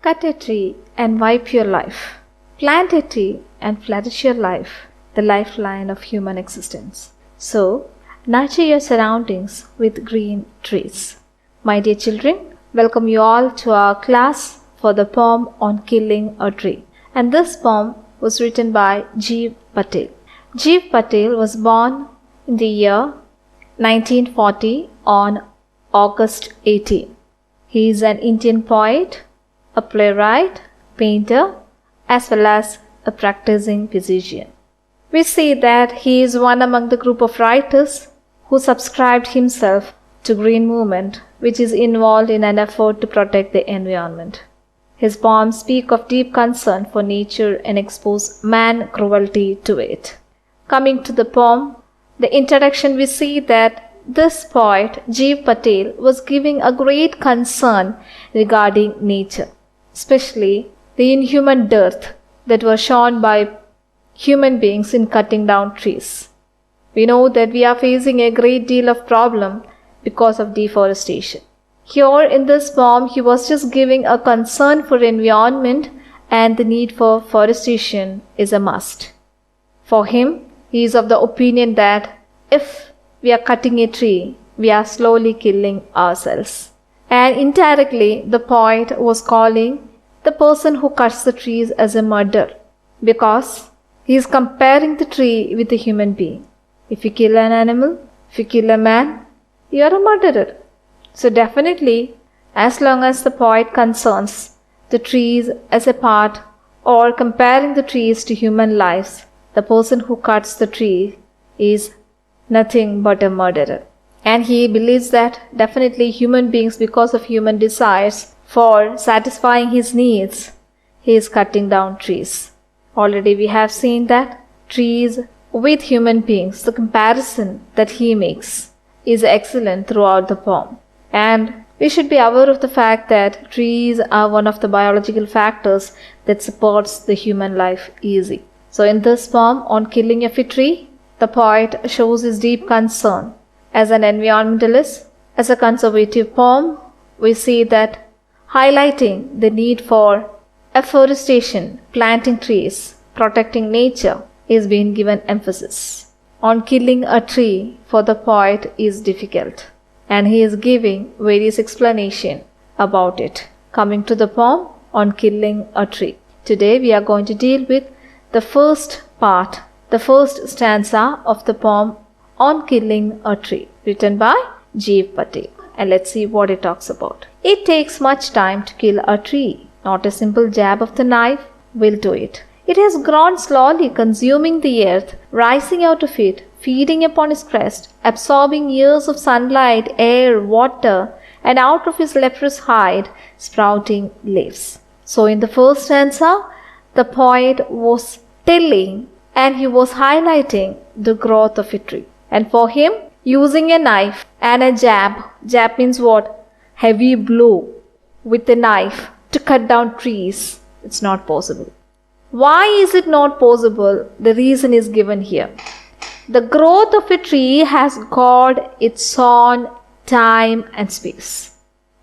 Cut a tree and wipe your life. Plant a tree and flourish your life, the lifeline of human existence. So, nurture your surroundings with green trees. My dear children, welcome you all to our class for the poem on killing a tree. And this poem was written by Gieve Patel. Gieve Patel was born in the year 1940 on August 18. He is an Indian poet, a playwright, painter, as well as a practicing physician. We see that he is one among the group of writers who subscribed himself to Green Movement, which is involved in an effort to protect the environment. His poems speak of deep concern for nature and expose man cruelty to it. Coming to the poem, the introduction, we see that this poet, Gieve Patel, was giving a great concern regarding nature, especially the inhuman dearth that was shown by human beings in cutting down trees. We know that we are facing a great deal of problem because of deforestation. Here in this poem, he was just giving a concern for environment and the need for forestation is a must. For him, he is of the opinion that if we are cutting a tree, we are slowly killing ourselves. And indirectly, the poet was calling the person who cuts the trees as a murderer, because he is comparing the tree with a human being. If you kill an animal, if you kill a man, you are a murderer. So definitely, as long as the poet concerns the trees as a part or comparing the trees to human lives, the person who cuts the tree is nothing but a murderer. And he believes that definitely human beings, because of human desires for satisfying his needs, he is cutting down trees. Already we have seen that trees with human beings, the comparison that he makes is excellent throughout the poem. And we should be aware of the fact that trees are one of the biological factors that supports the human life easy. So in this poem on killing of a tree, the poet shows his deep concern. As an environmentalist, as a conservative poem, we see that highlighting the need for afforestation, planting trees, protecting nature is being given emphasis. On killing a tree for the poet is difficult, and he is giving various explanations about it. Coming to the poem on killing a tree. Today we are going to deal with the first part, the first stanza of the poem on killing a tree, written by Gieve Patel. And let's see what it talks about. It takes much time to kill a tree. Not a simple jab of the knife will do it. It has grown slowly, consuming the earth, rising out of it, feeding upon its crest, absorbing years of sunlight, air, water, and out of his leprous hide, sprouting leaves. So in the first stanza, the poet was telling and he was highlighting the growth of a tree. And for him, using a knife and a jab means what? Heavy blow with a knife to cut down trees, it's not possible. Why is it not possible? The reason is given here. The growth of a tree has got its own time and space.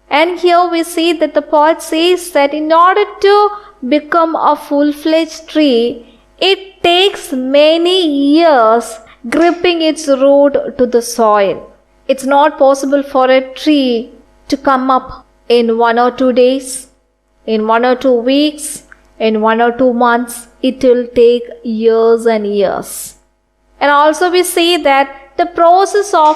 And here we see that the poet says that in order to become a full-fledged tree, it takes many years gripping its root to the soil. It's not possible for a tree to come up in 1 or 2 days, in 1 or 2 weeks, in 1 or 2 months. It will take years and years. And also we see that the process of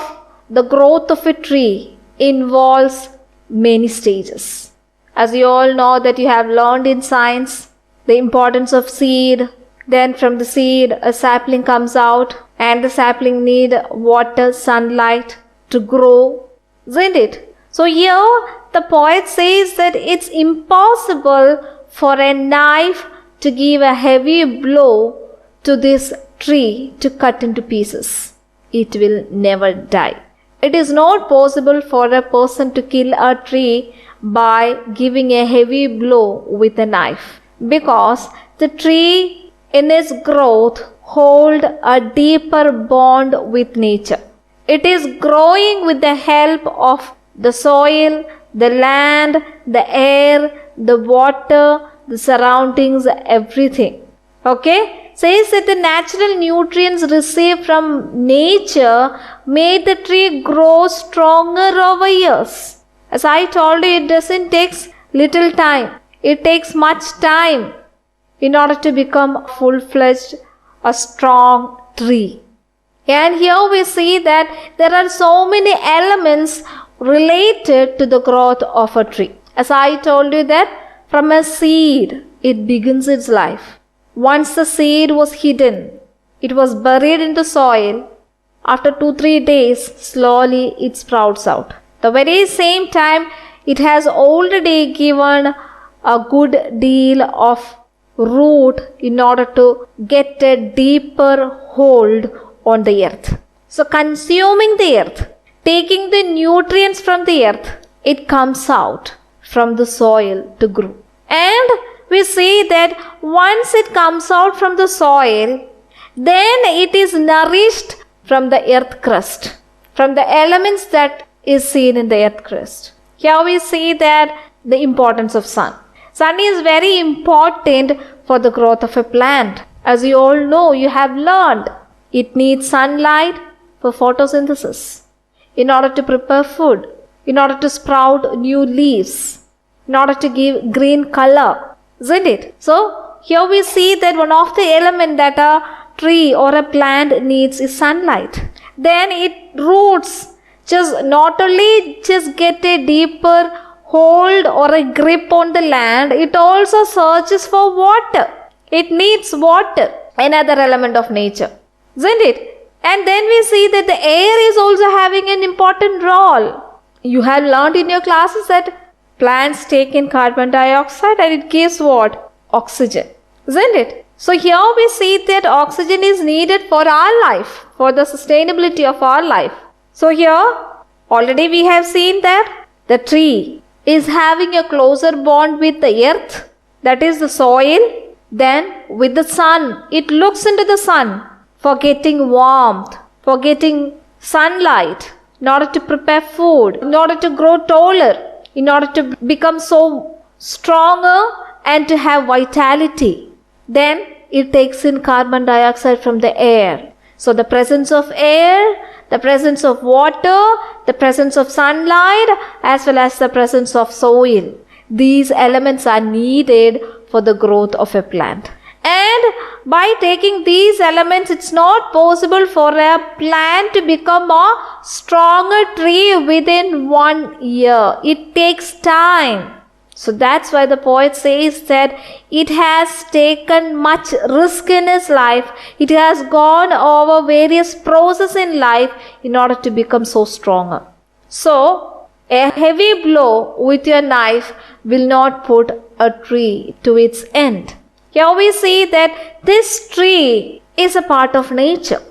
the growth of a tree involves many stages. As you all know that you have learned in science, the importance of seed. Then from the seed, a sapling comes out, and the sapling need water, sunlight to grow, isn't it? So here the poet says that it's impossible for a knife to give a heavy blow to this tree to cut into pieces. It will never die. It is not possible for a person to kill a tree by giving a heavy blow with a knife, because the tree in its growth hold a deeper bond with nature. It is growing with the help of the soil, the land, the air, the water, the surroundings, everything. Okay? Says that the natural nutrients received from nature made the tree grow stronger over years. As I told you, it doesn't take little time. It takes much time in order to become full-fledged, a strong tree. And here we see that there are so many elements related to the growth of a tree. As I told you that from a seed, it begins its life. Once the seed was hidden, it was buried in the soil. After 2-3 days, slowly it sprouts out. The very same time, it has already given a good deal of root in order to get a deeper hold on the earth. So consuming the earth, taking the nutrients from the earth, it comes out from the soil to grow. And we see that once it comes out from the soil, then it is nourished from the earth crust, from the elements that is seen in the earth crust. Here we see that the importance of sun. Sun is very important for the growth of a plant. As you all know, you have learned, it needs sunlight for photosynthesis, in order to prepare food, in order to sprout new leaves, in order to give green color, isn't it? So here we see that one of the elements that a tree or a plant needs is sunlight. Then it roots not only get a deeper hold or a grip on the land, it also searches for water. It needs water, another element of nature, isn't it? And then we see that the air is also having an important role. You have learned in your classes that plants take in carbon dioxide and it gives what? Oxygen, isn't it? So here we see that oxygen is needed for our life, for the sustainability of our life. So here already we have seen that the tree is having a closer bond with the earth, that is the soil, then with the sun. It looks into the sun for getting warmth, for getting sunlight, in order to prepare food, in order to grow taller, in order to become so stronger and to have vitality. Then it takes in carbon dioxide from the air. So the presence of air, the presence of water, the presence of sunlight, as well as the presence of soil, these elements are needed for the growth of a plant. And by taking these elements, it's not possible for a plant to become a stronger tree within 1 year. It takes time. So that's why the poet says that it has taken much risk in his life. It has gone over various processes in life in order to become so stronger. So a heavy blow with your knife will not put a tree to its end. Here we see that this tree is a part of nature.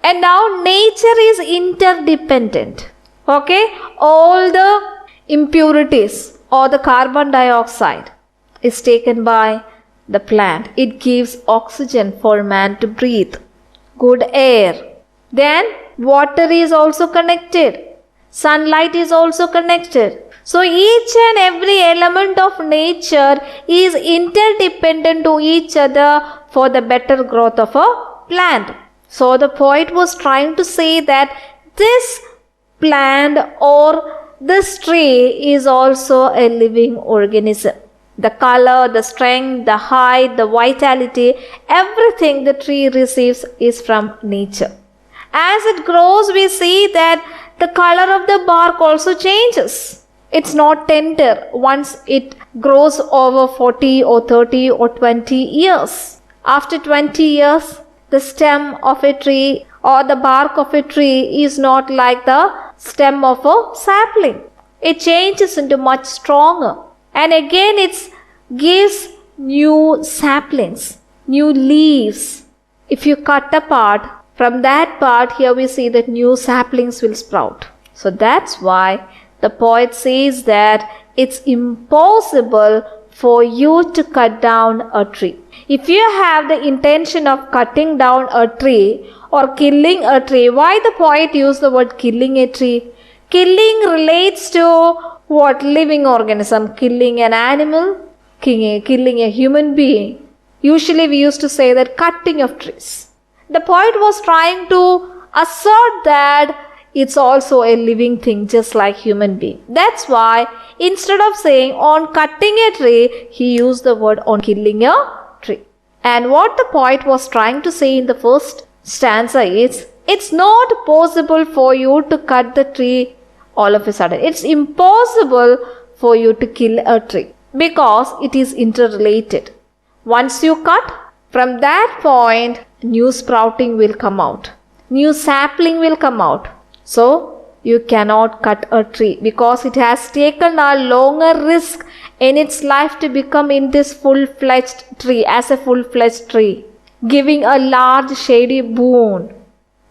And now nature is interdependent. Okay? All the impurities or the carbon dioxide is taken by the plant. It gives oxygen for man to breathe, good air. Then water is also connected. Sunlight is also connected. So each and every element of nature is interdependent to each other for the better growth of a plant. So the poet was trying to say that this plant or this tree is also a living organism. The color, the strength, the height, the vitality, everything the tree receives is from nature. As it grows, we see that the color of the bark also changes. It's not tender once it grows over 40 or 30 or 20 years. After 20 years, the stem of a tree or the bark of a tree is not like the stem of a sapling. It changes into much stronger. And again it gives new saplings, new leaves. If you cut a part, from that part here we see that new saplings will sprout. So that's why the poet says that it's impossible for you to cut down a tree. If you have the intention of cutting down a tree or killing a tree, why the poet used the word killing a tree? Killing relates to what? Living organism. Killing an animal, killing a human being. Usually we used to say that cutting of trees. The poet was trying to assert that it's also a living thing just like human being. That's why instead of saying on cutting a tree, he used the word on killing a tree. And what the poet was trying to say in the first stanza is, it's not possible for you to cut the tree all of a sudden. It's impossible for you to kill a tree because it is interrelated. Once you cut, from that point, new sprouting will come out. New sapling will come out. So, you cannot cut a tree because it has taken a longer risk in its life to become in this full-fledged tree, as a full-fledged tree, giving a large shady boon.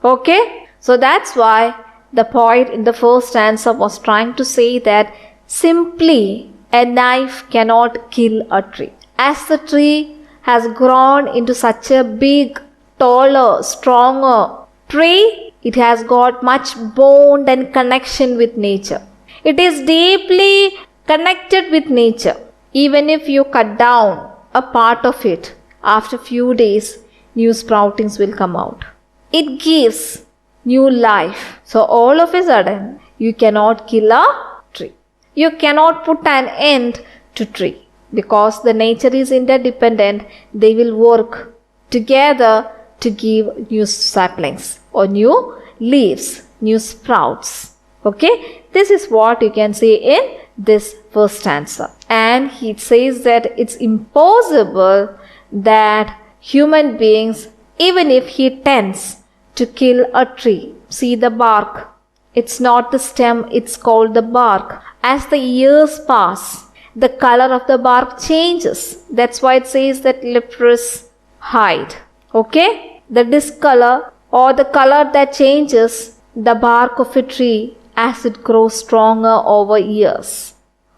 Okay? So, that's why the poet in the first stanza was trying to say that simply a knife cannot kill a tree. As the tree has grown into such a big, taller, stronger tree, it has got much bond and connection with nature. It is deeply connected with nature. Even if you cut down a part of it, after few days, new sproutings will come out. It gives new life. So all of a sudden, you cannot kill a tree. You cannot put an end to tree. Because the nature is interdependent, they will work together to give new saplings or new leaves, new sprouts. Okay, this is what you can see in this first stanza. And he says that it's impossible that human beings, even if he tends to kill a tree, see the bark. It's not the stem, it's called the bark. As the years pass, the color of the bark changes. That's why it says that leprous hide. Okay? The discolor or the color that changes the bark of a tree as it grows stronger over years.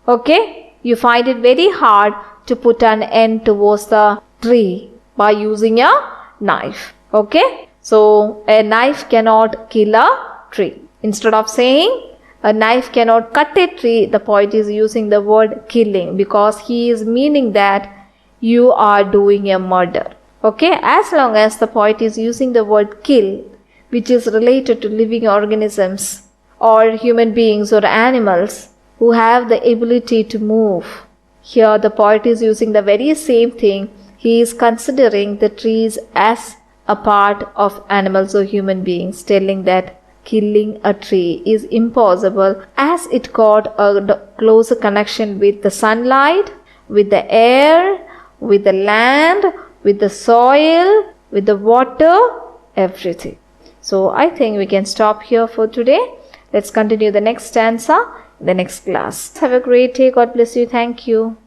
Okay? You find it very hard to put an end towards the tree by using a knife. Okay? So, a knife cannot kill a tree. Instead of saying a knife cannot cut a tree, the poet is using the word killing because he is meaning that you are doing a murder. Okay, as long as the poet is using the word kill, which is related to living organisms or human beings or animals who have the ability to move. Here the poet is using the very same thing. He is considering the trees as a part of animals or human beings, telling that killing a tree is impossible as it got a closer connection with the sunlight, with the air, with the land, with the soil, with the water, everything. So I think we can stop here for today. Let's continue the next stanza in the next class. Have a great day. God bless you. Thank you.